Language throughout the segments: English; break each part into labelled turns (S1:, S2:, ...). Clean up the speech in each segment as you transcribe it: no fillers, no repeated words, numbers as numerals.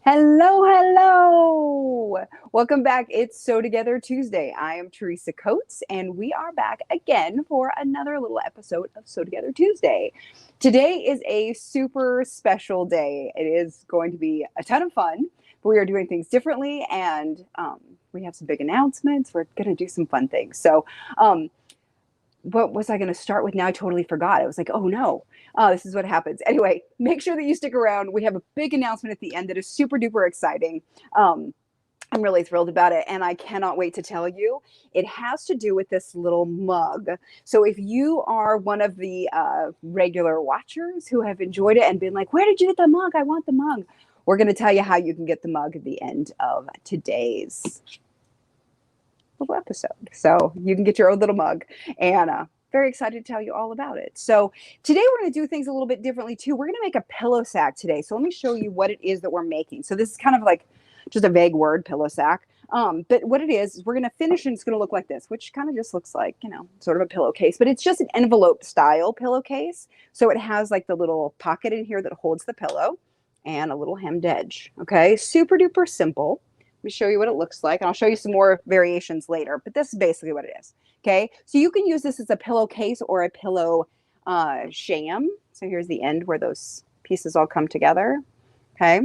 S1: Hello, hello. Welcome back. It's Sew Together Tuesday. I am Teresa Coates, and we are back again for another little episode of Sew Together Tuesday. Today is a super special day. It is going to be a ton of fun, but we are doing things differently, and we have some big announcements. We're going to do some fun things. What was I going to start with? Now I totally forgot. I was like, oh no, this is what happens. Anyway, make sure that you stick around. We have a big announcement at the end that is super duper exciting. I'm really thrilled about it, and I cannot wait to tell you. It has to do with this little mug. So if you are one of the regular watchers who have enjoyed it and been like, where did you get the mug? I want the mug. We're going to tell you how you can get the mug at the end of today's little episode. So you can get your own little mug, and very excited to tell you all about it. So today we're going to do things a little bit differently too. We're going to make a pillow sack today. So let me show you what it is that we're making. So this is kind of like just a vague word, pillow sack. But what it is we're going to finish, and it's going to look like this, which kind of just looks like, sort of a pillowcase, but it's just an envelope style pillowcase. So it has like the little pocket in here that holds the pillow and a little hemmed edge. Okay. Super duper simple. Let me show you what it looks like. And I'll show you some more variations later, but this is basically what it is. Okay. So you can use this as a pillowcase or a pillow sham. So here's the end where those pieces all come together. Okay.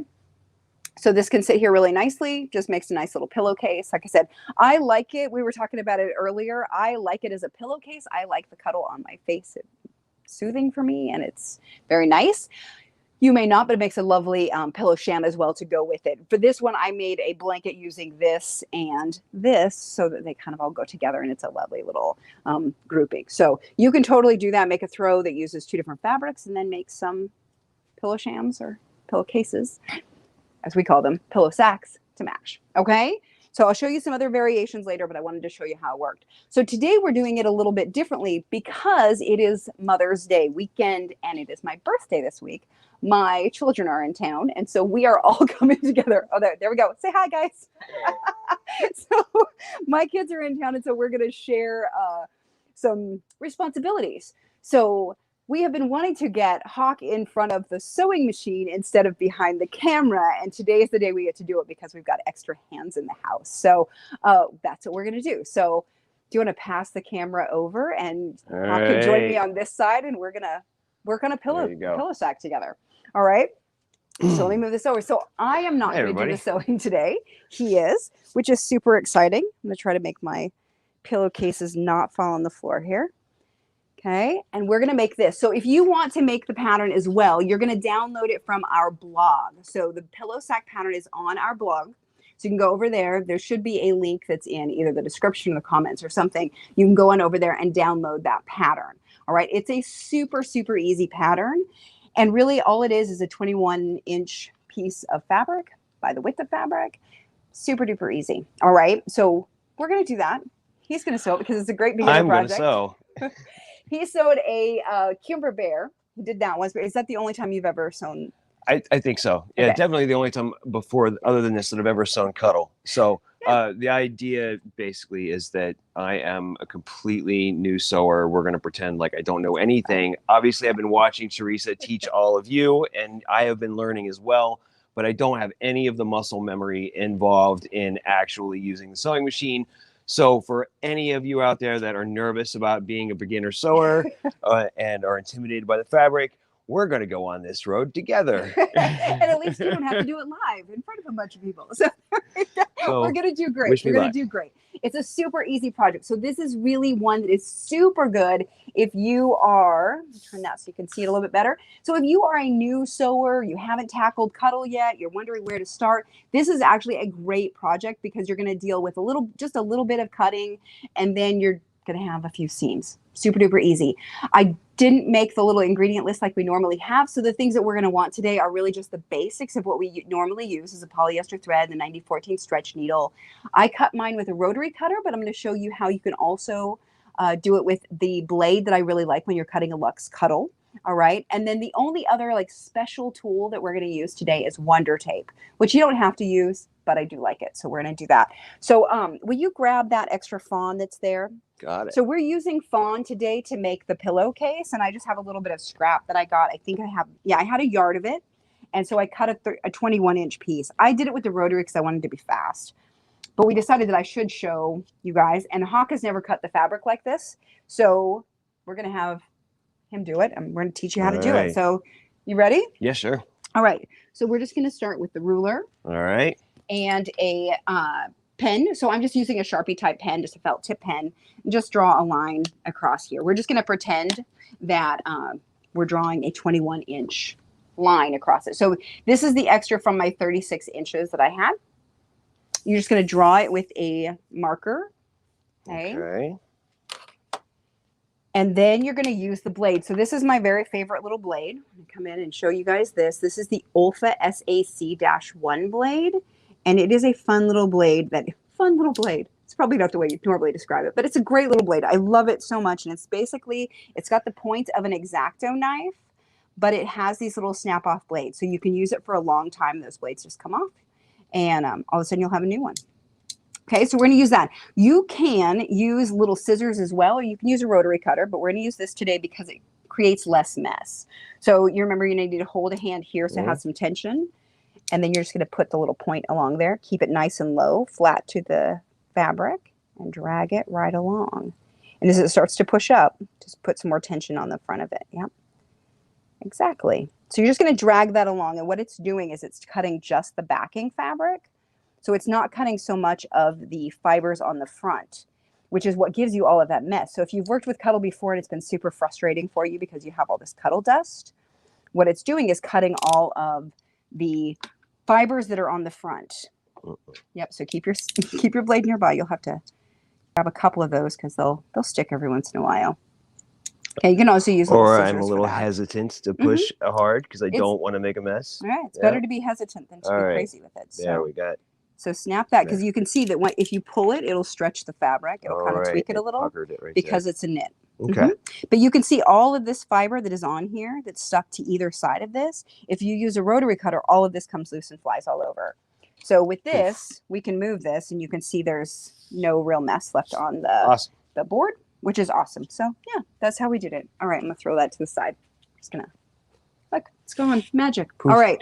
S1: So this can sit here really nicely, just makes a nice little pillowcase. Like I said, I like it. We were talking about it earlier. I like it as a pillowcase. I like the cuddle on my face. It's soothing for me, and it's very nice. You may not, but it makes a lovely pillow sham as well to go with it. For this one, I made a blanket using this and this so that they kind of all go together, and it's a lovely little grouping. So you can totally do that. Make a throw that uses two different fabrics, and then make some pillow shams or pillowcases, as we call them, pillow sacks to match. Okay? So I'll show you some other variations later, but I wanted to show you how it worked. So today we're doing it a little bit differently because it is Mother's Day weekend, and it is my birthday this week. My children are in town, and so we are all coming together. Oh, there we go. Say hi, guys. So my kids are in town, and so we're going to share some responsibilities. So we have been wanting to get Hawk in front of the sewing machine instead of behind the camera, and today is the day we get to do it because we've got extra hands in the house. So that's what we're going to do. So do you want to pass the camera over, and Hawk can join me on this side, and we're going to work on a pillow sack together. All right. So let me move this over. So I am not going to do the sewing today. He is, which is super exciting. I'm going to try to make my pillowcases not fall on the floor here. Okay. And we're going to make this. So if you want to make the pattern as well, you're going to download it from our blog. So the pillow sack pattern is on our blog. So you can go over there. There should be a link that's in either the description or the comments or something. You can go on over there and download that pattern. All right. It's a super, super easy pattern. And really all it is a 21-inch piece of fabric by the width of fabric. Super duper easy. All right. So we're going to do that. He's going to sew it because it's a great beginner project. I'm going to sew. He sewed a Kimber Bear. He did that once. But is that the only time you've ever sewn?
S2: I think so. Yeah, okay. Definitely the only time before, other than this, that I've ever sewn Cuddle. So the idea basically is that I am a completely new sewer. We're going to pretend like I don't know anything. Obviously, I've been watching Teresa teach all of you, and I have been learning as well, but I don't have any of the muscle memory involved in actually using the sewing machine. So for any of you out there that are nervous about being a beginner sewer and are intimidated by the fabric, we're going to go on this road together.
S1: And at least you don't have to do it live in front of a bunch of people. So we're going to do great. We're going to do great. It's a super easy project. So this is really one that is super good if you are, turn that so you can see it a little bit better. So if you are a new sewer, you haven't tackled Cuddle yet, you're wondering where to start, this is actually a great project because you're going to deal with just a little bit of cutting, and then you're going to have a few seams. Super duper easy. I didn't make the little ingredient list like we normally have. So the things that we're going to want today are really just the basics of what we normally use, is a polyester thread, the 9014 stretch needle. I cut mine with a rotary cutter, but I'm going to show you how you can also do it with the blade that I really like when you're cutting a Luxe Cuddle. All right. And then the only other like special tool that we're going to use today is Wonder Tape, which you don't have to use, but I do like it. So we're going to do that. So will you grab that extra fawn that's there?
S2: Got it.
S1: So we're using fawn today to make the pillowcase, and I just have a little bit of scrap that I got. I think I have, I had a yard of it, And so I cut a 21-inch piece. I did it with the rotary because I wanted to be fast. But we decided that I should show you guys. And Hawk has never cut the fabric like this. So we're going to have him do it. And we're going to teach you how to do it. So you ready?
S2: Yeah, sure.
S1: All right. So we're just going to start with the ruler.
S2: All right.
S1: And a pen. So I'm just using a Sharpie type pen, just a felt tip pen. And just draw a line across here. We're just going to pretend that we're drawing a 21-inch line across it. So this is the extra from my 36 inches that I had. You're just going to draw it with a marker. Okay. And then you're going to use the blade. So this is my very favorite little blade. I'm going to come in and show you guys this. This is the Olfa SAC-1 blade. And it is a fun little blade. It's probably not the way you normally describe it, but it's a great little blade. I love it so much. And it's got the point of an X-Acto knife, but it has these little snap-off blades. So you can use it for a long time. Those blades just come off. And all of a sudden you'll have a new one. Okay, so we're going to use that. You can use little scissors as well, or you can use a rotary cutter, but we're going to use this today because it creates less mess. So you remember you need to hold a hand here so it has some tension. And then you're just going to put the little point along there. Keep it nice and low, flat to the fabric, and drag it right along. And as it starts to push up, just put some more tension on the front of it. Yep, exactly. So you're just going to drag that along. And what it's doing is it's cutting just the backing fabric. So it's not cutting so much of the fibers on the front, which is what gives you all of that mess. So if you've worked with Cuddle before and it's been super frustrating for you because you have all this Cuddle dust, what it's doing is cutting all of the fibers that are on the front. Yep. So keep your blade nearby. You'll have to grab a couple of those because they'll stick every once in a while. Okay, you can also use little scissors.
S2: I'm a little hesitant to push hard because I don't want to make a mess.
S1: All right, it's better to be hesitant than to be crazy with it. So.
S2: There we got.
S1: So snap that because you can see that if you pull it, it'll stretch the fabric. It'll kind of tweak it a little because it's a knit.
S2: Okay.
S1: But you can see all of this fiber that is on here that's stuck to either side of this. If you use a rotary cutter, all of this comes loose and flies all over. So with this, we can move this and you can see there's no real mess left on the board, which is awesome. So yeah, that's how we did it. All right, I'm gonna throw that to the side. Just gonna look, it's gone. Magic. Poof. All right.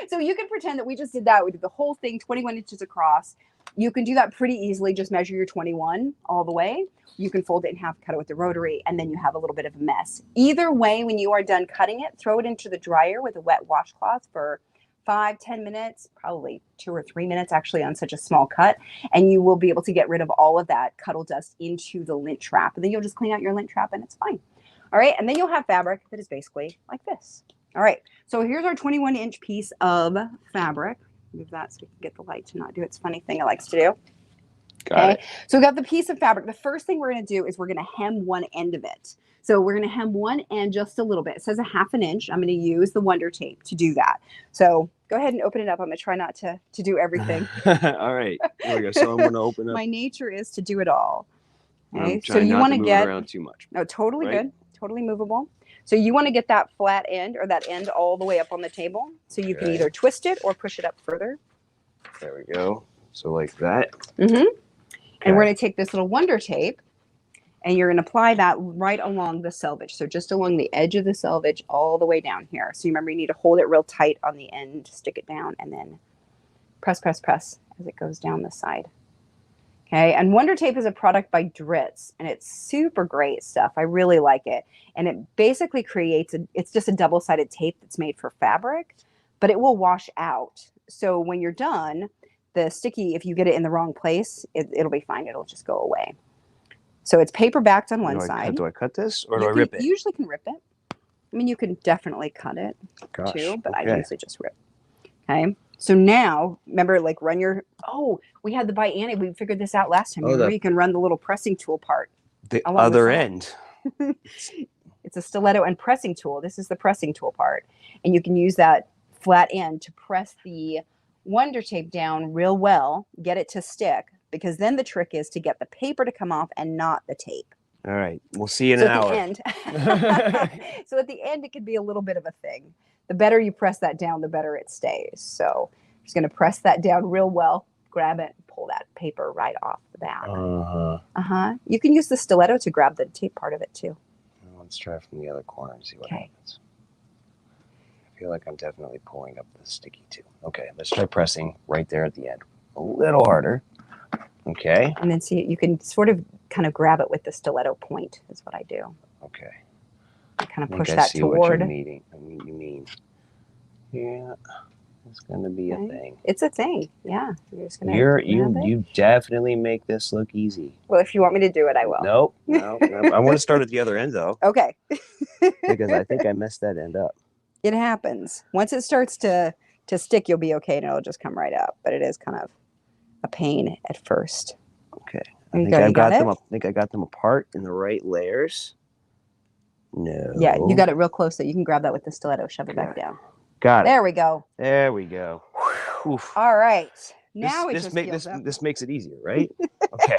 S1: So you can pretend that we just did that. We did the whole thing 21 inches across. You can do that pretty easily. Just measure your 21 all the way. You can fold it in half, cut it with the rotary, and then you have a little bit of a mess. Either way, when you are done cutting it, throw it into the dryer with a wet washcloth for 5-10 minutes, probably 2 or 3 minutes actually on such a small cut. And you will be able to get rid of all of that Cuddle dust into the lint trap. And then you'll just clean out your lint trap and it's fine. All right. And then you'll have fabric that is basically like this. All right. So here's our 21-inch piece of fabric. Move that so we can get the light to not do its funny thing it likes to do.
S2: Got it.
S1: So we got the piece of fabric. The first thing we're going to do is we're going to hem one end of it. So we're going to hem one end just a little bit. It says a 1/2 inch. I'm going to use the Wonder Tape to do that. So go ahead and open it up. I'm going to try not to do everything.
S2: All right. There we go. So I'm going to open up.
S1: My nature is to do it all.
S2: Okay. So you want to get around too much.
S1: No, totally good. Totally movable. So you want to get that flat end or that end all the way up on the table. So you can either twist it or push it up further.
S2: There we go. So like that.
S1: And we're going to take this little Wonder Tape and you're going to apply that right along the selvage. So just along the edge of the selvage all the way down here. So you remember you need to hold it real tight on the end, stick it down, and then press, press, press as it goes down the side. Okay, and Wonder Tape is a product by Dritz, and it's super great stuff. I really like it. And it basically creates, it's just a double-sided tape that's made for fabric, but it will wash out. So when you're done, the sticky, if you get it in the wrong place, it'll be fine. It'll just go away. So it's paper backed on one side.
S2: Do I cut this or do I rip it?
S1: You usually can rip it. I mean, you can definitely cut it too, but I usually just rip. Okay. So now, remember, like run your, we had the Bianni. We figured this out last time. Remember, you can run the little pressing tool part.
S2: The other end.
S1: It's a stiletto and pressing tool. This is the pressing tool part. And you can use that flat end to press the Wonder Tape down real well, get it to stick, because then the trick is to get the paper to come off and not the tape.
S2: All right. We'll see you in an hour.
S1: So at the end, it could be a little bit of a thing. The better you press that down, the better it stays. So I'm just going to press that down real well, grab it, pull that paper right off the back. You can use the stiletto to grab the tape part of it too.
S2: Let's try from the other corner and see what happens. I feel like I'm definitely pulling up the sticky too. Okay, let's try pressing right there at the end. A little harder. Okay.
S1: And then see, you can sort of kind of grab it with the stiletto point is what I do.
S2: Okay.
S1: I kind of
S2: I
S1: push
S2: think I
S1: that
S2: see
S1: toward.
S2: what you mean. Yeah, it's gonna be a thing.
S1: It's a thing. Yeah. You're just gonna
S2: you definitely make this look easy.
S1: Well, if you want me to do it, I will.
S2: Nope. I want to start at the other end though.
S1: Okay.
S2: Because I think I messed that end up.
S1: It happens. Once it starts to stick, you'll be okay and it'll just come right up. But it is kind of a pain at first.
S2: Okay.
S1: I think
S2: I got them apart in the right layers. No.
S1: Yeah, you got it real close so you can grab that with the stiletto, shove it back down.
S2: Got it.
S1: There we go.
S2: There we go. Oof.
S1: All right. Now
S2: this makes it easier, right? Okay.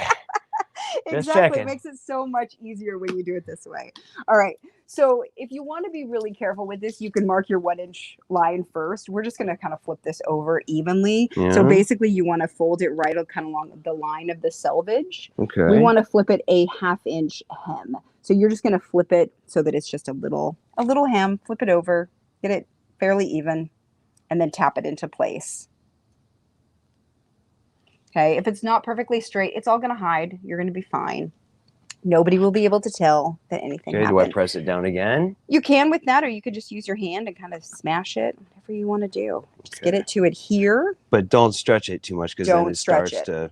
S1: Exactly. It makes it so much easier when you do it this way. All right. So if you want to be really careful with this, you can mark your 1-inch line first. We're just going to kind of flip this over evenly. Yeah. So basically you want to fold it right kind of along the line of the selvage.
S2: Okay.
S1: We want to flip it a 1/2 inch hem. So you're just going to flip it so that it's just a little hem, flip it over, get it fairly even, and then tap it into place. Okay, if it's not perfectly straight, it's all going to hide. You're going to be fine. Nobody will be able to tell that anything happened.
S2: Do I press it down again?
S1: You can with that, or you could just use your hand and kind of smash it, whatever you want to do. Just get it to adhere.
S2: But don't stretch it too much because then it starts to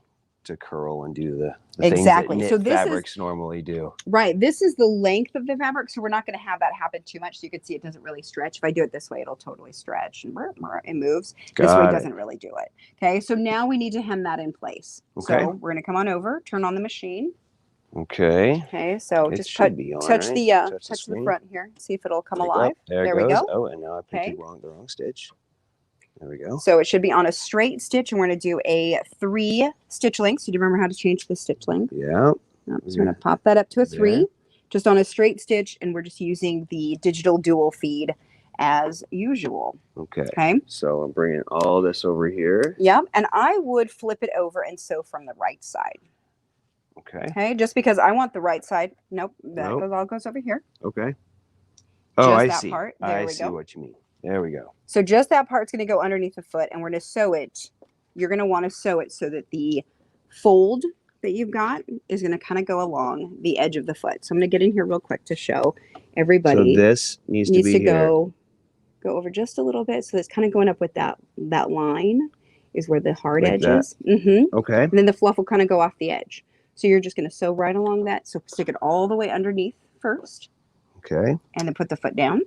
S2: curl and do the things that knit fabrics normally do.
S1: Right. This is the length of the fabric, so we're not going to have that happen too much. So you can see it doesn't really stretch. If I do it this way, it'll totally stretch and it moves. This way doesn't really do it. Okay. So now we need to hem that in place. Okay. So we're going to come on over, turn on the machine.
S2: Okay.
S1: Okay. So just touch the front here. See if it'll come alive.
S2: There we go. Oh, and now I picked the wrong stitch. There we go.
S1: So it should be on a straight stitch, and we're going to do a 3 stitch length. So do you remember how to change the stitch length?
S2: Yeah.
S1: So we're going to pop that up to a 3, just on a straight stitch, and we're just using the digital dual feed as usual.
S2: Okay. Okay. So I'm bringing all this over here.
S1: Yep. And I would flip it over and sew from the right side.
S2: Okay.
S1: Okay. Just because I want the right side. Nope. That all goes over here.
S2: Okay. Oh, I see.
S1: Part.
S2: I see what you mean. There we go.
S1: So just that part's going to go underneath the foot, and we're going to sew it. You're going to want to sew it so that the fold that you've got is going to kind of go along the edge of the foot. So I'm going to get in here real quick to show everybody.
S2: So this needs to
S1: go over just a little bit. So it's kind of going up with that line is where the hard edge is. Mm-hmm.
S2: Okay.
S1: And then the fluff will kind of go off the edge. So you're just going to sew right along that. So stick it all the way underneath first.
S2: Okay.
S1: And then put the foot down.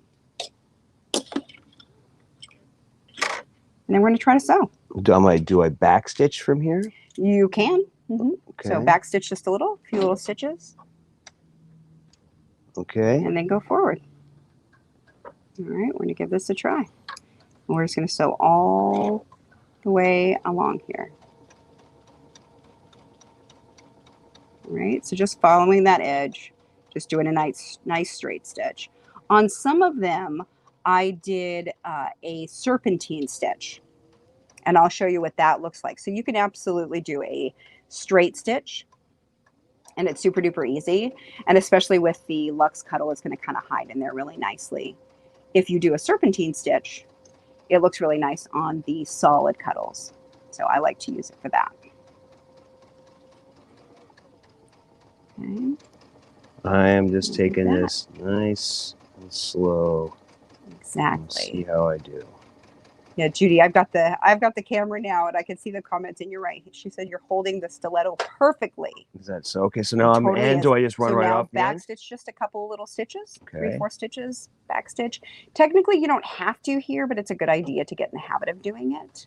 S1: And then we're going to try to sew.
S2: Do I back stitch from here?
S1: You can. Mm-hmm.
S2: Okay.
S1: So back stitch just a few little stitches.
S2: Okay.
S1: And then go forward. All right, we're going to give this a try. And we're just going to sew all the way along here. All right, so just following that edge, just doing a nice straight stitch. On some of them, I did a serpentine stitch, and I'll show you what that looks like. So you can absolutely do a straight stitch, and it's super duper easy. And especially with the Luxe Cuddle, it's going to kind of hide in there really nicely. If you do a serpentine stitch, it looks really nice on the solid cuddles. So I like to use it for that. Okay.
S2: I am just taking this nice and slow.
S1: Exactly.
S2: See how I do.
S1: Yeah, Judy, I've got the camera now, and I can see the comments, and you're right. She said you're holding the stiletto perfectly.
S2: Is that so? Okay, so now do I just run right off the end?
S1: Back stitch just a couple little stitches, 3-4 stitches, back stitch. Technically, you don't have to here, but it's a good idea to get in the habit of doing it.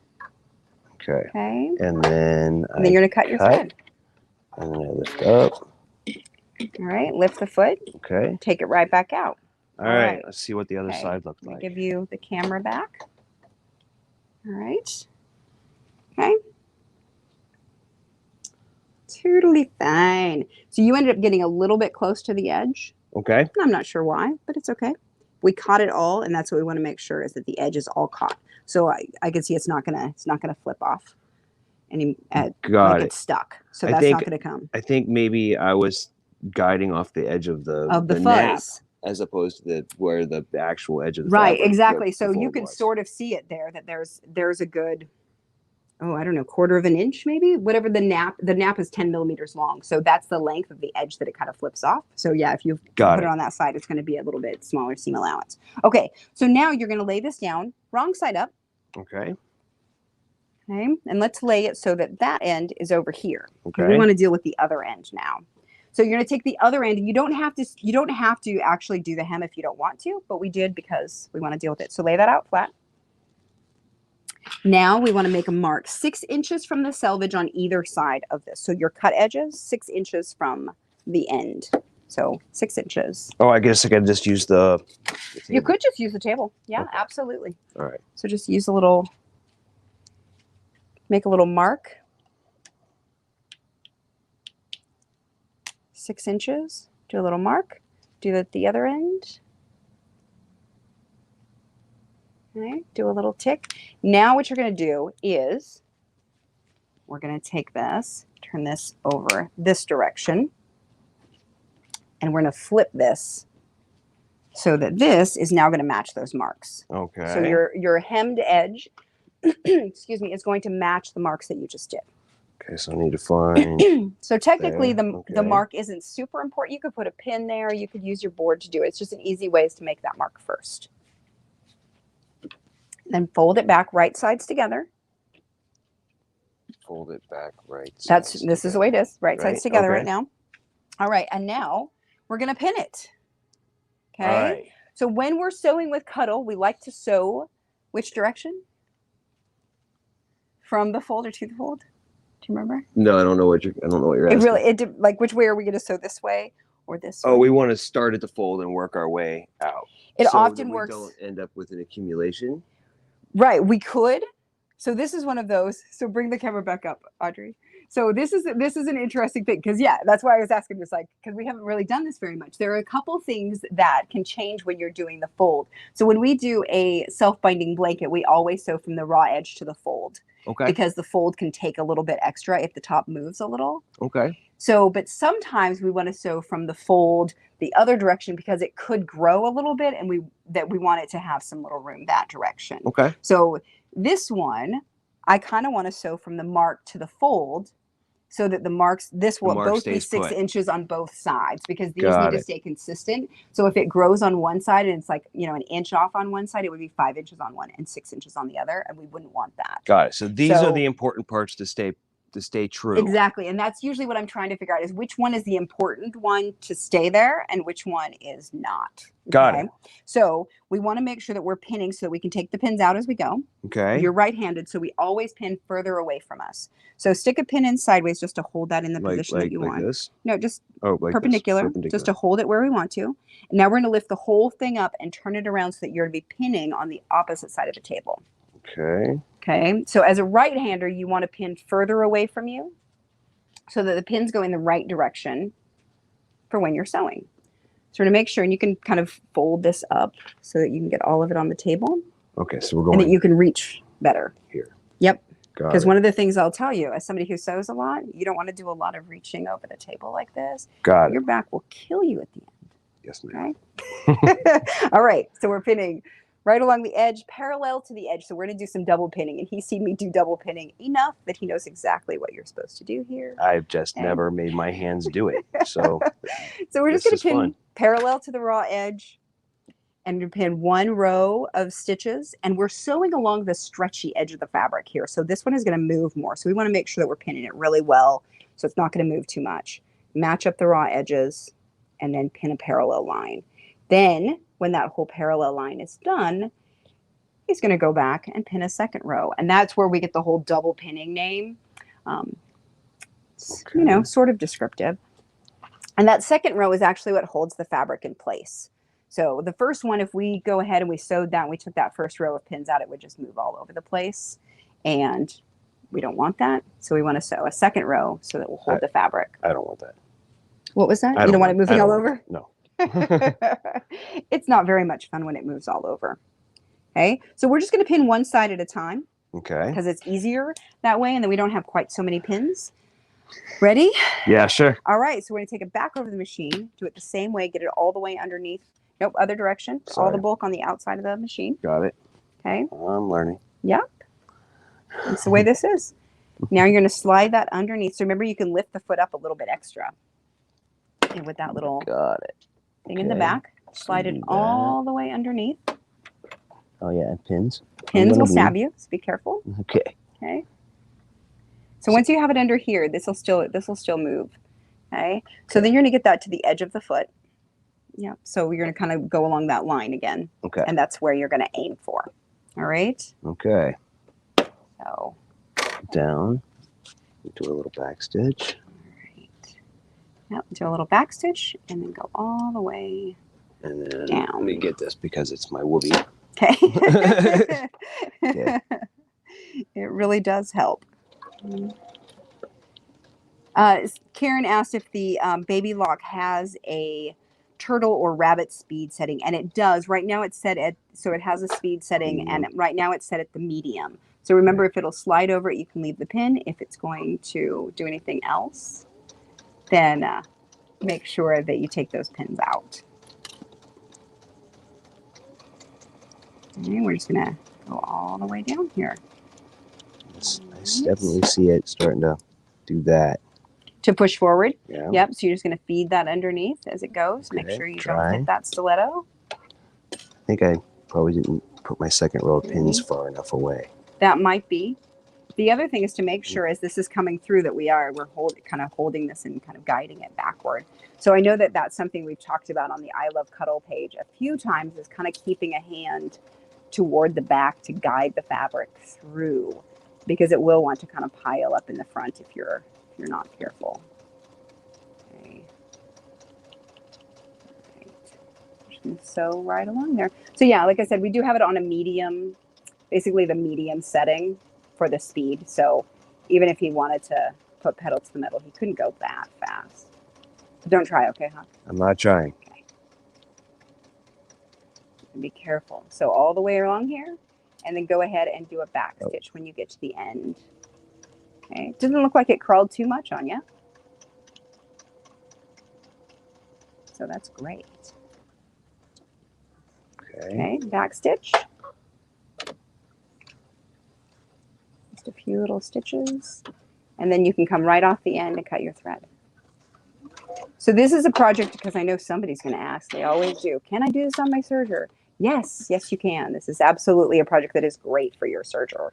S2: Okay.
S1: Okay.
S2: And then
S1: you're going to cut your thread.
S2: And then I lift up.
S1: All right, lift the foot.
S2: Okay.
S1: Take it right back out.
S2: All right, let's see what the other side looks like.
S1: Give you the camera back. All right. Okay. Totally fine. So you ended up getting a little bit close to the edge.
S2: Okay.
S1: I'm not sure why, but it's okay. We caught it all, and that's what we want to make sure is that the edge is all caught. So I can see it's not gonna flip off. It's stuck. So that's not gonna come.
S2: I think maybe I was guiding off the edge of the
S1: foot.
S2: nap. as opposed to where the actual edge of the
S1: Right,
S2: fabric,
S1: exactly.
S2: the
S1: So you
S2: fold
S1: can
S2: was.
S1: sort of see it there, that there's a good, oh, I don't know, quarter of an inch maybe, whatever the nap is 10 millimeters long. So that's the length of the edge that it kind of flips off. So yeah, if you
S2: Got
S1: put it
S2: it.
S1: on that side, it's going to be a little bit smaller seam allowance. Okay, so now you're going to lay this down, wrong side up.
S2: Okay.
S1: Okay, and let's lay it so that that end is over here.
S2: Okay.
S1: We want to deal with the other end now. So you're going to take the other end, and you don't have to actually do the hem if you don't want to, but we did because we want to deal with it. So lay that out flat. Now we want to make a mark 6 inches from the selvage on either side of this. So your cut edges 6 inches from the end. So 6 inches.
S2: Oh, I guess I could just use the
S1: You could just use the table. Yeah,
S2: okay.
S1: absolutely.
S2: All right.
S1: So just use a little, make a little mark. 6 inches. Do a little mark. Do that at the other end. Okay, do a little tick. Now what you're going to do is we're going to take this, turn this over this direction, and we're going to flip this so that this is now going to match those marks.
S2: Okay.
S1: So your hemmed edge, excuse me, is going to match the marks that you just did.
S2: Okay, so I need to find.
S1: So technically
S2: there.
S1: the mark isn't super important. You could put a pin there. You could use your board to do it. It's just an easy way is to make that mark first. Then fold it back right sides together.
S2: Fold it back right.
S1: This is the way it is. Right sides together right now. All right, and now we're going to pin it. Okay.
S2: All right.
S1: So when we're sewing with Cuddle, we like to sew which direction? From the fold or to the fold? Do you remember?
S2: No, I don't know what you're asking.
S1: Like which way are we going to sew, this way or this way?
S2: Oh, we want to start at the fold and work our way out.
S1: It
S2: so
S1: often
S2: that
S1: works.
S2: We don't end up with an accumulation.
S1: Right, we could. So this is one of those. So bring the camera back up, Audrey. So this is an interesting thing because yeah, that's why I was asking this, like, because we haven't really done this very much. There are a couple things that can change when you're doing the fold. So when we do a self-binding blanket, we always sew from the raw edge to the fold.
S2: Okay.
S1: Because the fold can take a little bit extra if the top moves a little.
S2: Okay.
S1: So, but sometimes we want to sew from the fold the other direction because it could grow a little bit, and we want it to have some little room that direction.
S2: Okay.
S1: So this one, I kind of want to sew from the mark to the fold so that the marks, this will both be 6 inches on both sides because these need to stay consistent. So if it grows on one side and it's like, an inch off on one side, it would be 5 inches on one and 6 inches on the other. And we wouldn't want that.
S2: Got it. So these are the important parts to stay true.
S1: Exactly. And that's usually what I'm trying to figure out is which one is the important one to stay there and which one is not.
S2: Got it.
S1: So we want to make sure that we're pinning so that we can take the pins out as we go.
S2: Okay.
S1: You're right-handed, so we always pin further away from us. So stick a pin in sideways just to hold that in the position that you want.
S2: Like this?
S1: No, just
S2: like
S1: perpendicular, just to hold it where we want to. And now we're going to lift the whole thing up and turn it around so that you're going to be pinning on the opposite side of the table.
S2: Okay.
S1: Okay. So as a right-hander, you want to pin further away from you so that the pins go in the right direction for when you're sewing. So to make sure, and you can kind of fold this up so that you can get all of it on the table.
S2: Okay, so we're going.
S1: And that you can reach better.
S2: Here.
S1: Yep. Because one of the things I'll tell you, as somebody who sews a lot, you don't want to do a lot of reaching over the table like this.
S2: Got it.
S1: Your back will kill you at the end.
S2: Yes, ma'am.
S1: Okay? All right. So we're pinning right along the edge, parallel to the edge. So we're going to do some double pinning. And he's seen me do double pinning enough that he knows exactly what you're supposed to do here.
S2: I've just never made my hands do it. So
S1: we're just going to pin parallel to the raw edge and pin one row of stitches. And we're sewing along the stretchy edge of the fabric here. So this one is going to move more. So we want to make sure that we're pinning it really well so it's not going to move too much. Match up the raw edges and then pin a parallel line. Then when that whole parallel line is done, he's going to go back and pin a second row. And that's where we get the whole double pinning name. Sort of descriptive. And that second row is actually what holds the fabric in place. So the first one, if we go ahead and we sewed that and we took that first row of pins out, it would just move all over the place. And we don't want that. So we want to sew a second row so that we'll hold the fabric.
S2: I don't want that.
S1: What was that? You don't want it moving all over?
S2: No.
S1: It's not very much fun when it moves all over. Okay, so we're just going to pin one side at a time.
S2: Okay.
S1: Because it's easier that way, and then we don't have quite so many pins. Ready?
S2: Yeah, sure.
S1: All right, so we're going to take it back over the machine, do it the same way, get it all the way underneath Nope, other direction.
S2: Sorry.
S1: All the bulk on the outside of the machine.
S2: Got it.
S1: Okay.
S2: I'm learning.
S1: Yep. That's the way this is. Now you're going to slide that underneath. So remember, you can lift the foot up a little bit extra. And with that little thing in the back, slide it all the way underneath.
S2: Oh yeah, and pins.
S1: Pins will stab you, so be careful.
S2: Okay.
S1: Okay. So once you have it under here, this will still move. Okay. So then you're going to get that to the edge of the foot. Yeah. So you're going to kind of go along that line again.
S2: Okay.
S1: And that's where you're going to aim for. All right.
S2: Okay.
S1: So
S2: down. Do a little back stitch.
S1: All right. Yep. Do a little back stitch and then go all the way
S2: and then
S1: down.
S2: Let me get this because it's my whoopee.
S1: Okay.
S2: Yeah.
S1: It really does help. Karen asked if the baby lock has a turtle or rabbit speed setting, and it does. Right now it's set at, so it has a speed setting, and right now it's set at the medium. So remember, if it'll slide over it, you can leave the pin. If it's going to do anything else, then make sure that you take those pins out. And we're just gonna go all the way down here.
S2: I definitely see it starting to do that.
S1: To push forward?
S2: Yeah.
S1: Yep, so you're just gonna feed that underneath as it goes. Make sure you don't hit that stiletto.
S2: I think I probably didn't put my second row of pins far enough away.
S1: That might be. The other thing is to make sure as this is coming through that we're kind of holding this and kind of guiding it backward. So I know that that's something we've talked about on the I Love Cuddle page a few times, is kind of keeping a hand toward the back to guide the fabric through, because it will want to kind of pile up in the front if you're not careful. Okay. All right. Just gonna sew right along there. So yeah, like I said, we do have it on a medium, basically the medium setting for the speed. So even if he wanted to put pedal to the metal, he couldn't go that fast. But don't try, okay, Huck?
S2: I'm not trying.
S1: Okay. Be careful. So all the way along here, and then go ahead and do a back stitch when you get to the end. Okay. It doesn't look like it crawled too much on you. So that's great. Okay, back stitch. Just a few little stitches. And then you can come right off the end and cut your thread. So this is a project, because I know somebody's going to ask, they always do, can I do this on my serger? Yes, yes you can. This is absolutely a project that is great for your serger.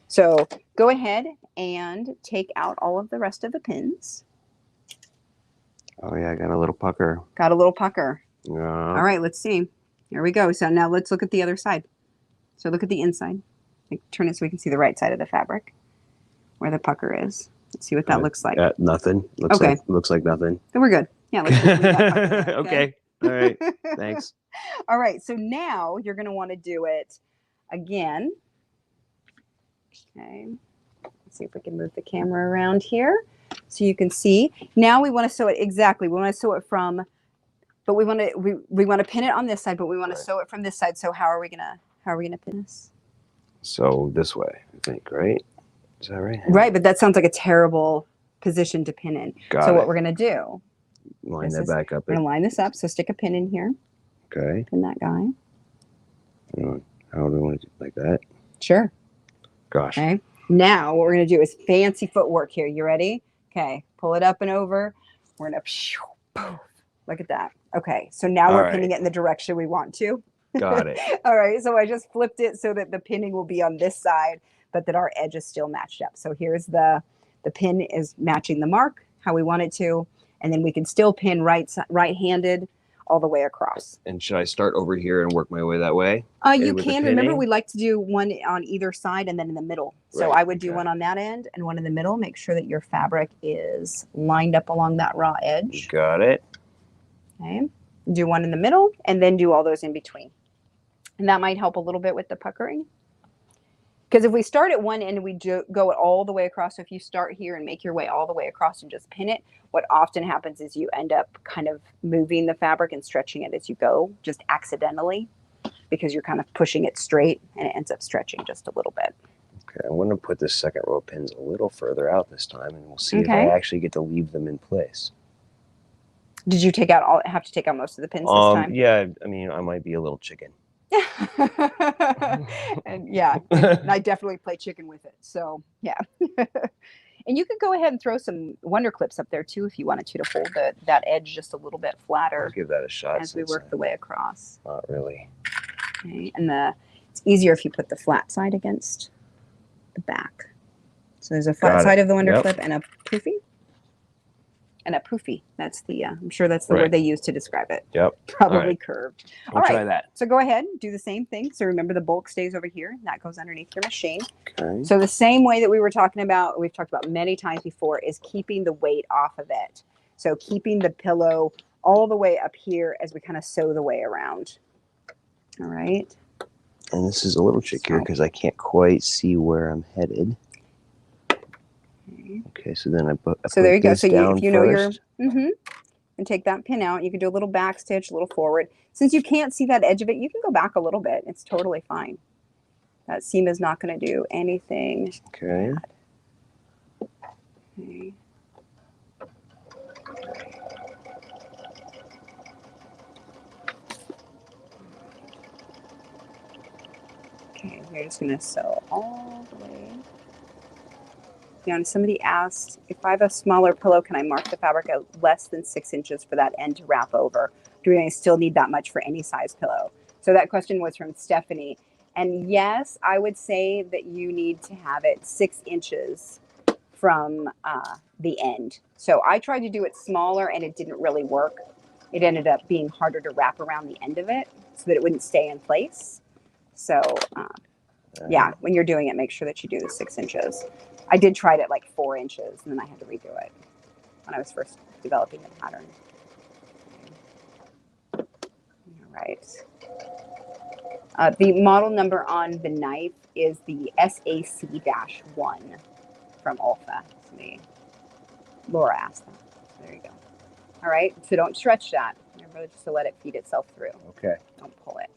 S1: So go ahead and take out all of the rest of the pins.
S2: Oh yeah, I got a little pucker.
S1: Got a little pucker.
S2: Yeah.
S1: All right, let's see. Here we go. So now let's look at the other side. So look at the inside. Turn it so we can see the right side of the fabric where the pucker is. Let's see what that looks like.
S2: Nothing. Looks like nothing.
S1: Then we're good. Yeah. Let's just leave that pucker there,
S2: okay. All right. Thanks.
S1: All right. So now you're going to want to do it again. Okay. Let's see if we can move the camera around here so you can see. Now we want to sew it exactly. We want to sew it from, but we want to pin it on this side, but we want to sew it from this side. So how are we gonna pin this?
S2: So this way, I think, right? Is that right?
S1: Right, but that sounds like a terrible position to pin in. So what we're gonna do?
S2: Line that back up.
S1: We're gonna line this up. So stick a pin in here.
S2: Okay.
S1: Pin that guy.
S2: How do we want to do it? Like that?
S1: Sure.
S2: Gosh.
S1: Okay. Now what we're gonna do is fancy footwork here. You ready? Okay. Pull it up and over. We're gonna look at that. Okay. So now we're pinning it in the direction we want to.
S2: Got it.
S1: All right. So I just flipped it so that the pinning will be on this side, but that our edge is still matched up. So here's the pin is matching the mark how we want it to, and then we can still pin right-handed all the way across.
S2: And should I start over here and work my way that way?
S1: You can. Remember, we like to do one on either side and then in the middle. So I would do one on that end and one in the middle. Make sure that your fabric is lined up along that raw edge.
S2: Got it.
S1: Okay. Do one in the middle and then do all those in between. And that might help a little bit with the puckering. Because if we start at one end and we go it all the way across, so if you start here and make your way all the way across and just pin it, what often happens is you end up kind of moving the fabric and stretching it as you go, just accidentally, because you're kind of pushing it straight and it ends up stretching just a little bit.
S2: Okay, I'm going to put this second row of pins a little further out this time, and we'll see if I actually get to leave them in place.
S1: Did you have to take out most of the pins this time?
S2: Yeah, I mean, I might be a little chicken.
S1: And yeah, and I definitely play chicken with it. So yeah. And you could go ahead and throw some wonder clips up there too if you wanted to hold that edge just a little bit flatter.
S2: I'll give that a shot
S1: as we work the way across.
S2: Not really.
S1: Okay, and it's easier if you put the flat side against the back. So there's a flat side of the wonder clip and a poofy. And a poofy. That's the, I'm sure that's the word they use to describe it.
S2: Yep.
S1: Probably curved.
S2: I'll try that.
S1: So go ahead, do the same thing. So remember the bulk stays over here. That goes underneath your machine.
S2: Okay.
S1: So the same way that we were talking about, we've talked about many times before, is keeping the weight off of it. So keeping the pillow all the way up here as we kind of sew the way around. All right.
S2: And this is a little trickier because I can't quite see where I'm headed. Okay, so then I put
S1: there you go. So if you know your, and take that pin out, you can do a little back stitch, a little forward. Since you can't see that edge of it, you can go back a little bit. It's totally fine. That seam is not going to do anything.
S2: Okay.
S1: Okay. Okay, we're just going to sew all the way down. Somebody asked, if I have a smaller pillow, can I mark the fabric at less than 6 inches for that end to wrap over? Do I still need that much for any size pillow? So that question was from Stephanie. And yes, I would say that you need to have it 6 inches from the end. So I tried to do it smaller and it didn't really work. It ended up being harder to wrap around the end of it so that it wouldn't stay in place. So yeah, when you're doing it, make sure that you do the 6 inches. I did try it at like 4 inches and then I had to redo it when I was first developing the pattern. All right. The model number on the knife is the SAC-1 from Olfa. Laura asked that. There you go. All right, so don't stretch that. Remember just to let it feed itself through.
S2: Okay.
S1: Don't pull it.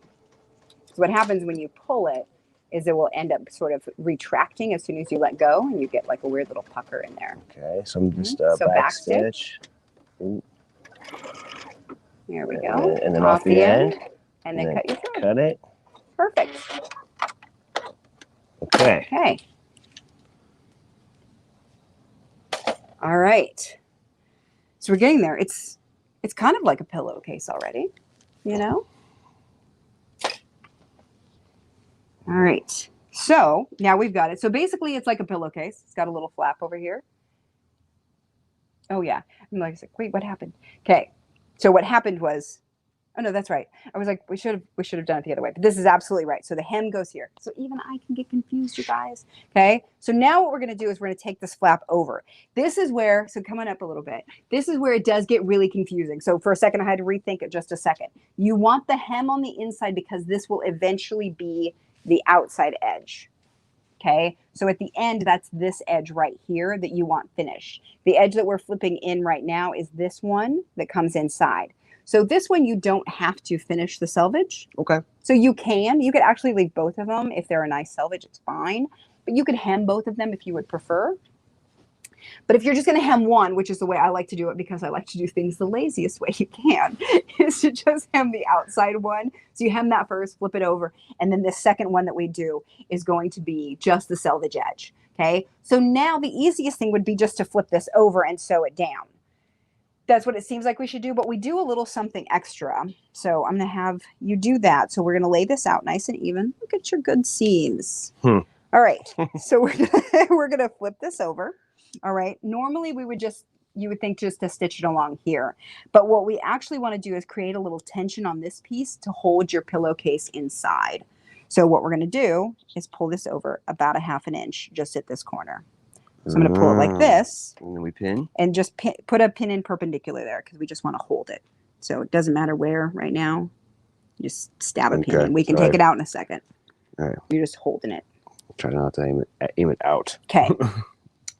S1: So what happens when you pull it is it will end up sort of retracting as soon as you let go, and you get like a weird little pucker in there.
S2: Okay, so I'm just
S1: so
S2: back stitch.
S1: There we go.
S2: And then off the end.
S1: And then cut your thread.
S2: Cut it.
S1: Perfect.
S2: Okay.
S1: Okay. All right. So we're getting there. It's kind of like a pillowcase already, you know? All right. So now we've got it. So basically it's like a pillowcase. It's got a little flap over here. Oh yeah. I'm like, wait, what happened? Okay. So what happened was, oh no, that's right. I was like, we should have done it the other way, but this is absolutely right. So the hem goes here. So even I can get confused, you guys. Okay. So now what we're going to do is we're going to take this flap over. This is where, so come on up a little bit. This is where it does get really confusing. So for a second, I had to rethink it just a second. You want the hem on the inside because this will eventually be the outside edge. Okay. So at the end, that's this edge right here that you want finished. The edge that we're flipping in right now is this one that comes inside. So this one, you don't have to finish the selvage.
S2: Okay.
S1: So you could actually leave both of them. If they're a nice selvage, it's fine. But you could hem both of them if you would prefer. But if you're just going to hem one, which is the way I like to do it because I like to do things the laziest way you can, is to just hem the outside one. So you hem that first, flip it over. And then the second one that we do is going to be just the selvage edge. Okay. So now the easiest thing would be just to flip this over and sew it down. That's what it seems like we should do, but we do a little something extra. So I'm going to have you do that. So we're going to lay this out nice and even. Look at your good seams. All right. So we're going to flip this over. All right. Normally you would think just to stitch it along here. But what we actually want to do is create a little tension on this piece to hold your pillowcase inside. So what we're going to do is pull this over about 1/2 inch just at this corner. So I'm going to pull it like this.
S2: And then we pin.
S1: And just put a pin in perpendicular there because we just want to hold it. So it doesn't matter where right now. You just stab a pin in. We can take it out in a second.
S2: All right.
S1: You're just holding it.
S2: Try not to aim it out.
S1: Okay.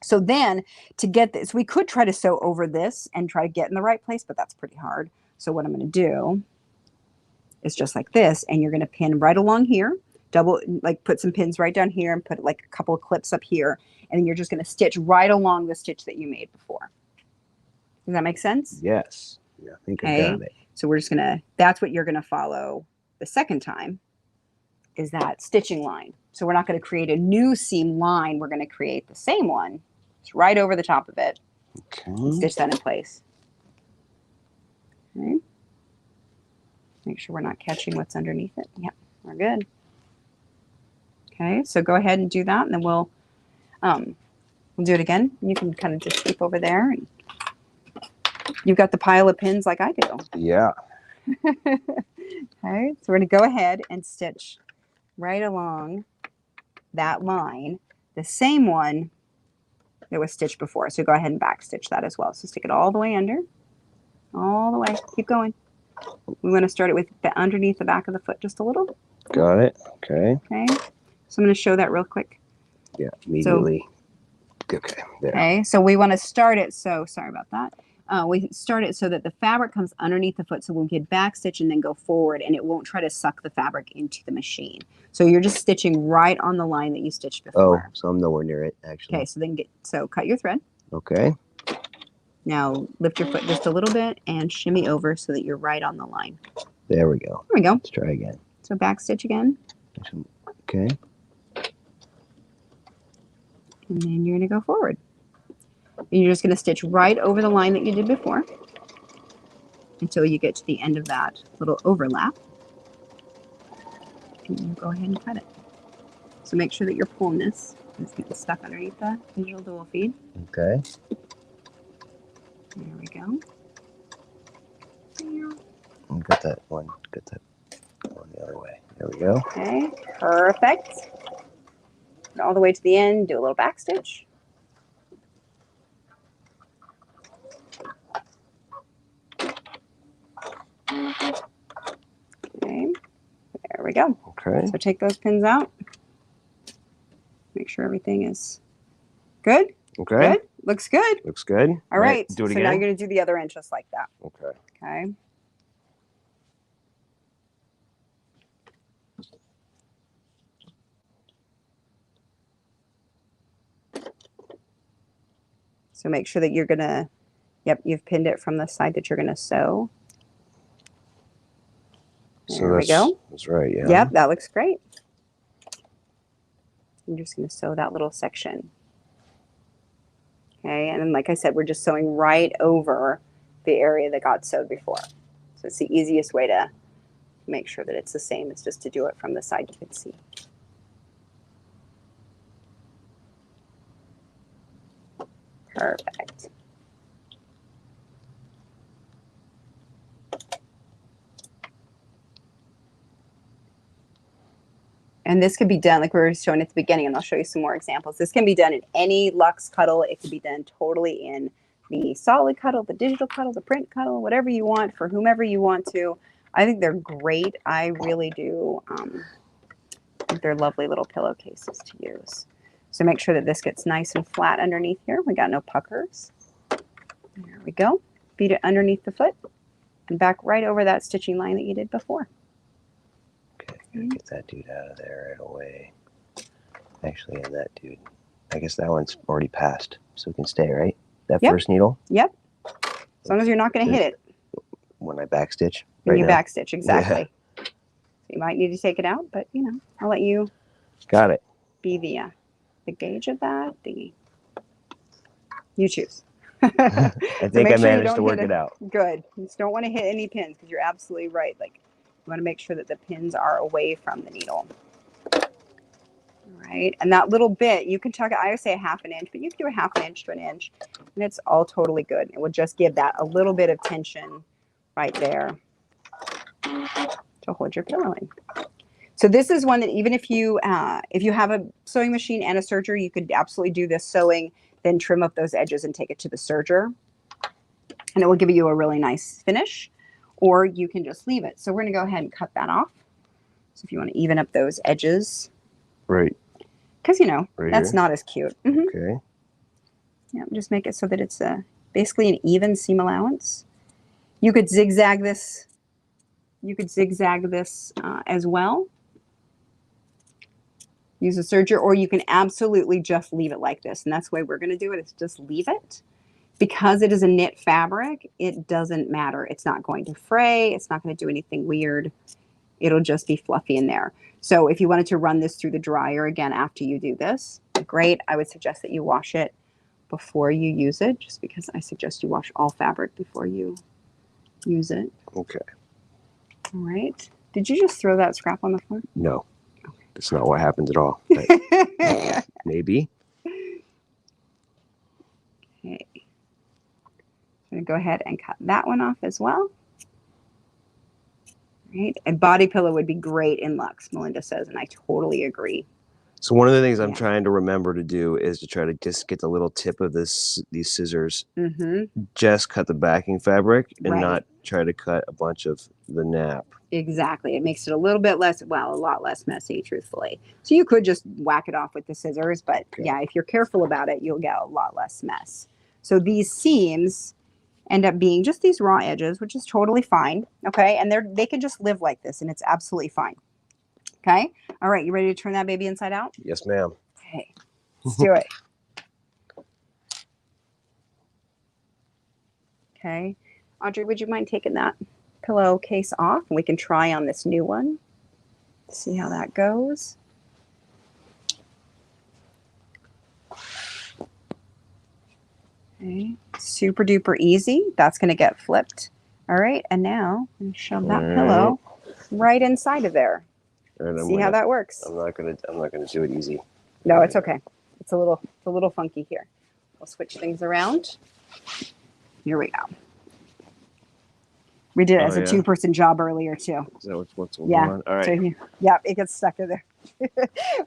S1: So then to get this, we could try to sew over this and try to get in the right place, but that's pretty hard. So what I'm going to do is just like this, and you're going to pin right along here. Put some pins right down here and put like a couple of clips up here. And then you're just going to stitch right along the stitch that you made before. Does that make sense?
S2: Yes. I think
S1: Okay.
S2: I got it.
S1: So we're just gonna, that's what you're gonna follow the second time, is that stitching line. So we're not gonna create a new seam line. We're gonna create the same one. It's right over the top of it.
S2: Okay.
S1: And stitch that in place. Okay. Make sure we're not catching what's underneath it. Yep, we're good. Okay, so go ahead and do that, and then we'll do it again. You can kind of just sweep over there, and you've got the pile of pins like I do.
S2: Yeah.
S1: Okay, so we're gonna go ahead and stitch right along that line, the same one that was stitched before. So go ahead and back stitch that as well. So stick it all the way under, all the way. Keep going. We want to start it with the underneath the back of the foot just a little.
S2: Got it. Okay.
S1: Okay. So I'm going to show that real quick.
S2: Yeah, immediately. So, okay, there.
S1: Okay, so we want to start it. So sorry about that. We start it so that the fabric comes underneath the foot, so we'll get back stitch and then go forward, and it won't try to suck the fabric into the machine. So you're just stitching right on the line that you stitched before.
S2: Oh, so I'm nowhere near it actually.
S1: Okay, so then cut your thread.
S2: Okay.
S1: Now lift your foot just a little bit and shimmy over so that you're right on the line.
S2: There we go.
S1: There we go.
S2: Let's try again.
S1: So back stitch again.
S2: Okay.
S1: And then you're going to go forward. And you're just going to stitch right over the line that you did before until you get to the end of that little overlap. And you go ahead and cut it. So make sure that you're pulling this. It's getting stuck underneath the digital dual feed.
S2: Okay.
S1: There we go.
S2: Got that one. Got that one the other way. There we go.
S1: Okay, perfect. All the way to the end, do a little back stitch. Okay, there we go.
S2: Okay.
S1: So take those pins out. Make sure everything is good.
S2: Okay.
S1: Good. Looks good.
S2: Looks good.
S1: All right.
S2: Do it
S1: so
S2: again.
S1: now you're going to do the other end just like that.
S2: Okay.
S1: Okay. So make sure that you're going to, yep, you've pinned it from the side that you're going to sew. There we go.
S2: That's right, yeah.
S1: Yep, that looks great. I'm just going to sew that little section. Okay, and then like I said, we're just sewing right over the area that got sewed before. So it's the easiest way to make sure that it's the same is just to do it from the side you can see. Perfect. And this could be done like we were showing at the beginning, and I'll show you some more examples. This can be done in any Luxe Cuddle. It could be done totally in the solid cuddle, the digital cuddle, the print cuddle, whatever you want for whomever you want to. I think they're great. I really do. I think they're lovely little pillowcases to use. So make sure that this gets nice and flat underneath here. We got no puckers. There we go. Feed it underneath the foot and back right over that stitching line that you did before.
S2: Okay, get that dude out of there right away. Actually, and that dude, I guess that one's already passed, so it can stay, right? That first needle?
S1: Yep. As long as you're not going to hit it.
S2: When I backstitch?
S1: When you backstitch, exactly. Yeah. So you might need to take it out, but, you know, I'll let you
S2: got it.
S1: Be the gauge of that. You choose.
S2: I think I managed to work it out.
S1: Good. You just don't want to hit any pins because you're absolutely right. Like, you want to make sure that the pins are away from the needle. All right. And that little bit, you can tuck it, I would say a ½ inch, but you can do a ½ inch to an inch, and it's all totally good. It will just give that a little bit of tension right there to hold your pillow in. So this is one that even if you have a sewing machine and a serger, you could absolutely do this sewing, then trim up those edges and take it to the serger, and it will give you a really nice finish. Or you can just leave it. So we're going to go ahead and cut that off. So if you want to even up those edges.
S2: Right.
S1: Because, you know,
S2: right
S1: that's
S2: here.
S1: not as cute. Mm-hmm.
S2: Okay.
S1: Yeah, just make it so that it's basically an even seam allowance. You could zigzag this. You could zigzag this as well. Use a serger, or you can absolutely just leave it like this. And that's the way we're going to do it, is just leave it. because it is a knit fabric, it doesn't matter. It's not going to fray. It's not going to do anything weird. It'll just be fluffy in there. So if you wanted to run this through the dryer again after you do this, great. I would suggest that you wash it before you use it, just because I suggest you wash all fabric before you use it.
S2: Okay.
S1: All right. Did you just throw that scrap on the floor?
S2: No, that's not what happened at all. Maybe.
S1: Okay. I'm going to go ahead and cut that one off as well. Right. A body pillow would be great in Luxe, Melinda says, and I totally agree.
S2: So one of the things I'm trying to remember to do is to try to just get the little tip of these scissors, just cut the backing fabric and not try to cut a bunch of the nap.
S1: Exactly. It makes it a little bit less, well, a lot less messy, truthfully. So you could just whack it off with the scissors, but yeah, if you're careful about it, you'll get a lot less mess. So these seams end up being just these raw edges, which is totally fine. Okay. And they can just live like this and it's absolutely fine. Okay. All right. You ready to turn that baby inside out?
S2: Yes, ma'am.
S1: Okay. Let's do it. Okay. Audrey, would you mind taking that pillowcase off? And we can try on this new one. See how that goes. Okay. Super duper easy. That's going to get flipped. All right. And now I'm going to shove that pillow right inside of there. See how that works.
S2: I'm not gonna do it easy.
S1: No, it's okay. It's a little funky here. We'll switch things around. Here we go. We did it as a 2-person job earlier too.
S2: Is that what's going on? All right.
S1: So yeah, it gets stuck in there.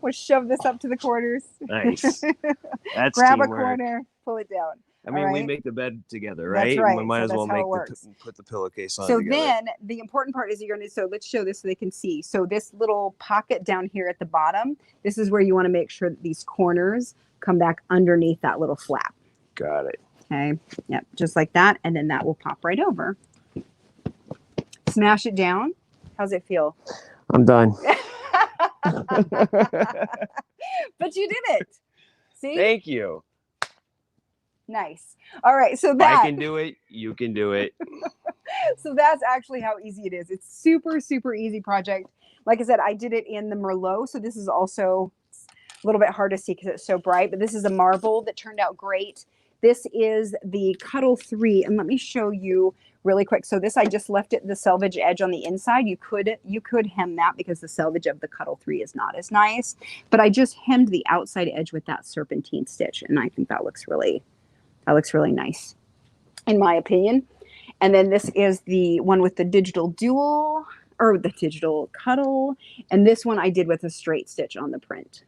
S1: We'll shove this up to the corners.
S2: Nice. That's
S1: Grab
S2: teamwork.
S1: a corner, pull it down.
S2: I mean, we make the bed together, right?
S1: That's right.
S2: We might as well put the pillowcase on. So together.
S1: Then the important part is you're going to, so let's show this so they can see. So this little pocket down here at the bottom, this is where you want to make sure that these corners come back underneath that little flap.
S2: Got it.
S1: Okay. Yep. Just like that. And then that will pop right over. Smash it down. How's it feel?
S2: I'm done.
S1: But you did it. See?
S2: Thank you.
S1: Nice. All right. So that
S2: I can do it. You can do it.
S1: So that's actually how easy it is. It's super, super easy project. Like I said, I did it in the Merlot. So this is also a little bit hard to see because it's so bright, but this is a marble that turned out great. This is the Cuddle 3. And let me show you really quick. So this, I just left it the selvage edge on the inside. You could hem that because the selvage of the Cuddle 3 is not as nice, but I just hemmed the outside edge with that serpentine stitch. And I think that looks really nice, in my opinion. And then this is the one with the digital dual, or the digital cuddle. And this one I did with a straight stitch on the print.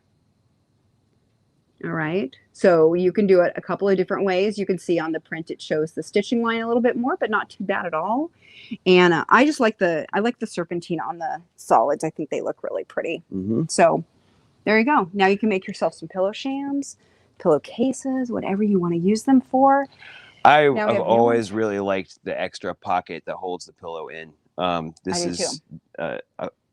S1: All right. So you can do it a couple of different ways. You can see on the print, it shows the stitching line a little bit more, but not too bad at all. And I just like the serpentine on the solids. I think they look really pretty. So there you go. Now you can make yourself some pillow shams, pillowcases, whatever you want to use them for.
S2: I've always really liked the extra pocket that holds the pillow in. This is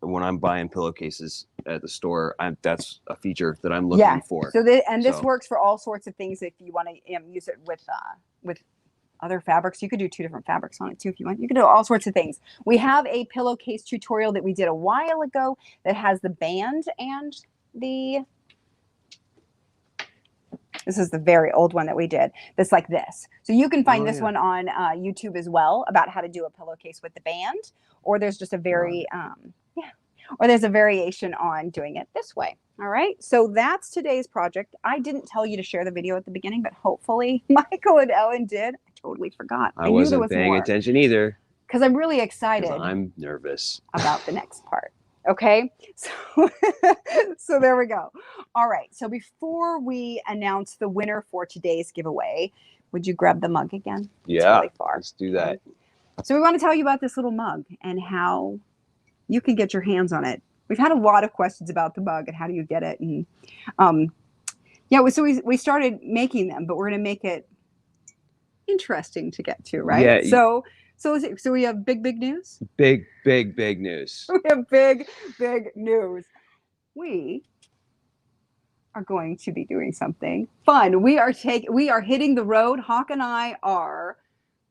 S2: when I'm buying pillowcases at the store, that's a feature that I'm looking for.
S1: So this works for all sorts of things. If you want to use it with other fabrics, you could do 2 different fabrics on it too if you want. You can do all sorts of things. We have a pillowcase tutorial that we did a while ago that has the band and the. This is the very old one that we did. That's like this. So you can find this one on YouTube as well about how to do a pillowcase with the band. Or there's just a very, or there's a variation on doing it this way. All right. So that's today's project. I didn't tell you to share the video at the beginning, but hopefully Michael and Ellen did. I totally forgot.
S2: I wasn't paying attention either.
S1: Because I'm really excited.
S2: I'm nervous
S1: about the next part. Okay, so there we go. All right, so before we announce the winner for today's giveaway, would you grab the mug again?
S2: Yeah, really let's do that.
S1: So we want to tell you about this little mug and how you can get your hands on it. We've had a lot of questions about the mug and how do you get it. And so we started making them, but we're going to make it interesting to get to, right?
S2: Yeah.
S1: So we have big news?
S2: Big news.
S1: We have big news. We are going to be doing something fun. We are hitting the road. Hawk and I are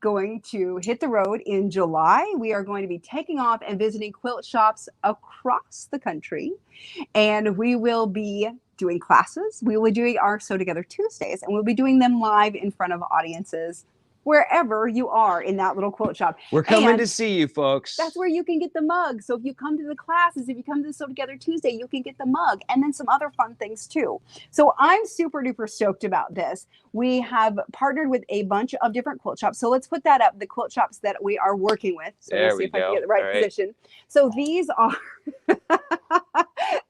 S1: going to hit the road in July. We are going to be taking off and visiting quilt shops across the country. And we will be doing classes. We will be doing our Sew Together Tuesdays, and we'll be doing them live in front of audiences wherever you are in that little quilt shop.
S2: We're coming to see you, folks.
S1: That's where you can get the mug. So if you come to the classes, if you come to the Sew Together Tuesday, you can get the mug and then some other fun things too. So I'm super duper stoked about this. We have partnered with a bunch of different quilt shops. So let's put that up, the quilt shops that we are working with. So
S2: there
S1: we'll see
S2: we
S1: if I can
S2: go.
S1: get the right position. So these are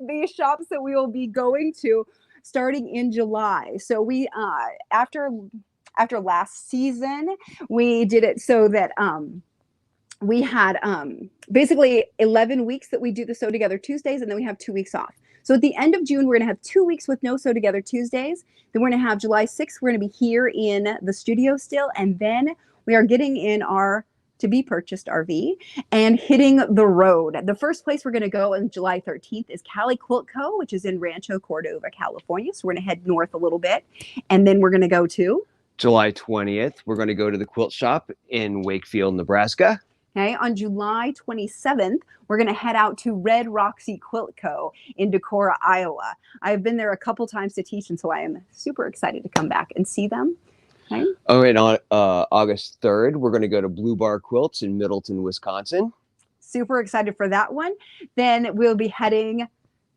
S1: these shops that we will be going to starting in July. So we after last season, we did it so that we had basically 11 weeks that we do the Sew Together Tuesdays, and then we have 2 weeks off. So at the end of June, we're going to have 2 weeks with no Sew Together Tuesdays. Then we're going to have July 6th. We're going to be here in the studio still. And then we are getting in our to be purchased RV and hitting the road. The first place we're going to go on July 13th is Cali Quilt Co., which is in Rancho Cordova, California. So we're going to head north a little bit. And then we're going to go to
S2: July 20th, we're going to go to the quilt shop in Wakefield, Nebraska.
S1: Okay, on July 27th, we're going to head out to Red Roxy Quilt Co. in Decorah, Iowa. I've been there a couple times to teach, and so I am super excited to come back and see them. Okay.
S2: Oh, and on August 3rd, we're going to go to Blue Bar Quilts in Middleton, Wisconsin.
S1: Super excited for that one. Then we'll be heading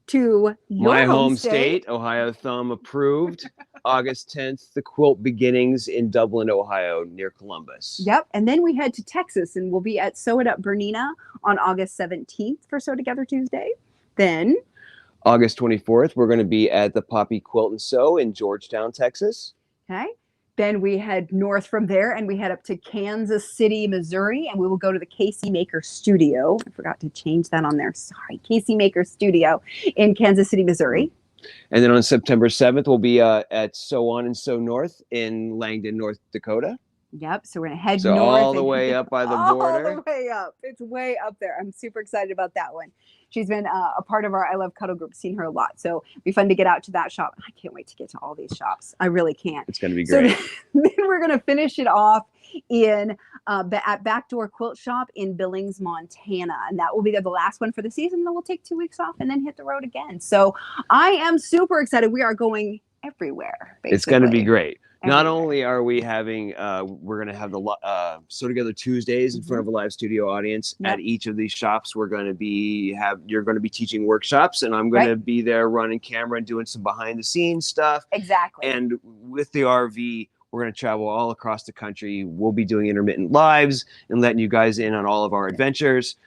S1: to
S2: my home state, Ohio Thumb approved. August 10th, the Quilt Beginnings in Dublin, Ohio, near Columbus.
S1: Yep. And then we head to Texas, and we'll be at Sew It Up Bernina on August 17th for Sew Together Tuesday. Then
S2: August 24th, we're going to be at the Poppy Quilt and Sew in Georgetown, Texas.
S1: Okay. Then we head north from there, and we head up to Kansas City, Missouri, and we will go to the Casey Maker Studio. I forgot to change that on there. Sorry. Casey Maker Studio in Kansas City, Missouri.
S2: And then on September 7th, we'll be at Sew On and Sew North in Langdon, North Dakota.
S1: Yep. So we're going to head
S2: north.
S1: all
S2: the way up by the border.
S1: All the way up. It's way up there. I'm super excited about that one. She's been a part of our I Love Cuddle group, seen her a lot. So it'll be fun to get out to that shop. I can't wait to get to all these shops. I really can't.
S2: It's going to be great.
S1: So then we're going to finish it off in at Backdoor Quilt Shop in Billings, Montana. And that will be the last one for the season. Then we'll take 2 weeks off and then hit the road again. So I am super excited. We are going everywhere. Basically.
S2: It's going to be great.
S1: Everywhere.
S2: Not only are we having, we're going to have the Sew Together Tuesdays in front of a live studio audience at each of these shops. We're going to be you're going to be teaching workshops, and I'm going to be there running camera and doing some behind the scenes stuff.
S1: Exactly.
S2: And with the RV, we're going to travel all across the country. We'll be doing intermittent lives and letting you guys in on all of our adventures.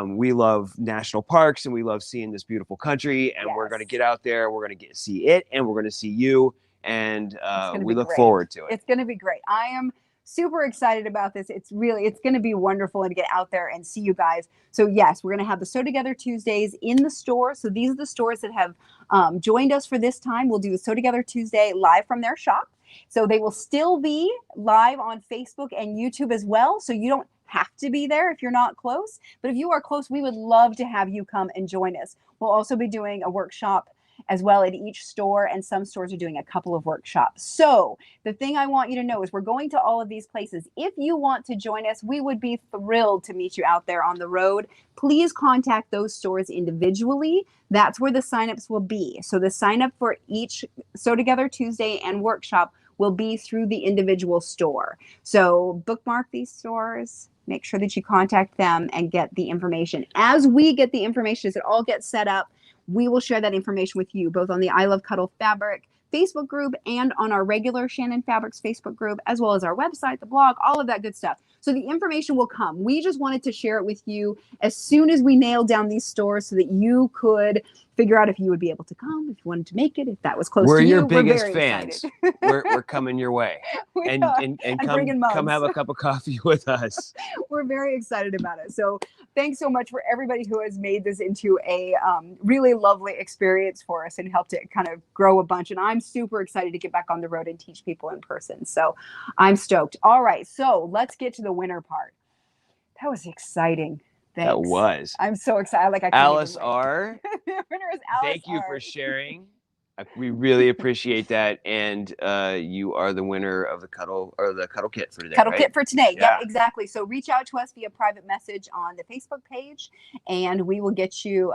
S2: We love national parks, and we love seeing this beautiful country. And we're going to get out there. We're going to see it, and we're going to see you. And we look forward to it.
S1: It's going to be great. I am super excited about this. It's going to be wonderful to get out there and see you guys. So yes, we're going to have the Sew Together Tuesdays in the store. So these are the stores that have joined us for this time. We'll do the Sew Together Tuesday live from their shop. So they will still be live on Facebook and YouTube as well. So you don't have to be there if you're not close. But if you are close, we would love to have you come and join us. We'll also be doing a workshop as well at each store, and some stores are doing a couple of workshops. So the thing I want you to know is we're going to all of these places. If you want to join us, we would be thrilled to meet you out there on the road. Please contact those stores individually. That's where the signups will be. So the sign up for each Sew Together Tuesday and workshop will be through the individual store. So bookmark these stores. Make sure that you contact them and get the information. As we get the information, as it all gets set up, we will share that information with you, both on the I Love Cuddle Fabric Facebook group and on our regular Shannon Fabrics Facebook group, as well as our website, the blog, all of that good stuff. So the information will come. We just wanted to share it with you as soon as we nailed down these stores so that you could figure out if you would be able to come, if you wanted to make it, if that was close to you.
S2: We're your biggest fans. We're coming your way. And come have a cup of coffee with us.
S1: We're very excited about it. So thanks so much for everybody who has made this into a really lovely experience for us and helped it kind of grow a bunch. And I'm super excited to get back on the road and teach people in person. So I'm stoked. All right. So let's get to the winner part. That was exciting. Thanks.
S2: That was.
S1: I'm so excited.
S2: Alice R.
S1: The winner is Alice
S2: Thank you
S1: R.
S2: for sharing We really appreciate that. And you are the winner of the cuddle kit for today.
S1: Cuddle
S2: right?
S1: kit for today.
S2: Yeah.
S1: Yep, exactly. So reach out to us via private message on the Facebook page, and we will get you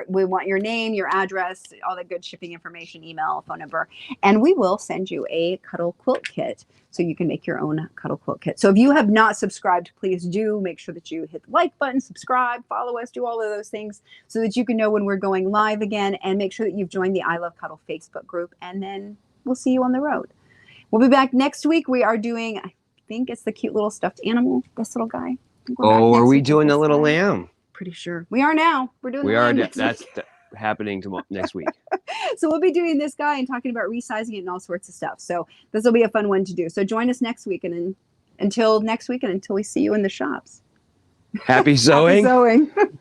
S1: we want your name, your address, all the good shipping information, email, phone number, and we will send you a cuddle quilt kit so you can make your own cuddle quilt kit. So if you have not subscribed, please do make sure that you hit the like button, subscribe, follow us, do all of those things so that you can know when we're going live again, and make sure that you've joined the I Love Cuddle Facebook group, and then we'll see you on the road. We'll be back next week. We are doing, I think it's the cute little stuffed animal, this little guy.
S2: Oh, are we doing the little lamb?
S1: Pretty sure. We are now. We're doing the lamb next week.
S2: That's happening next week.
S1: So we'll be doing this guy and talking about resizing it and all sorts of stuff. So this will be a fun one to do. So join us next week, and then until next week and until we see you in the shops.
S2: Happy sewing.
S1: Happy sewing.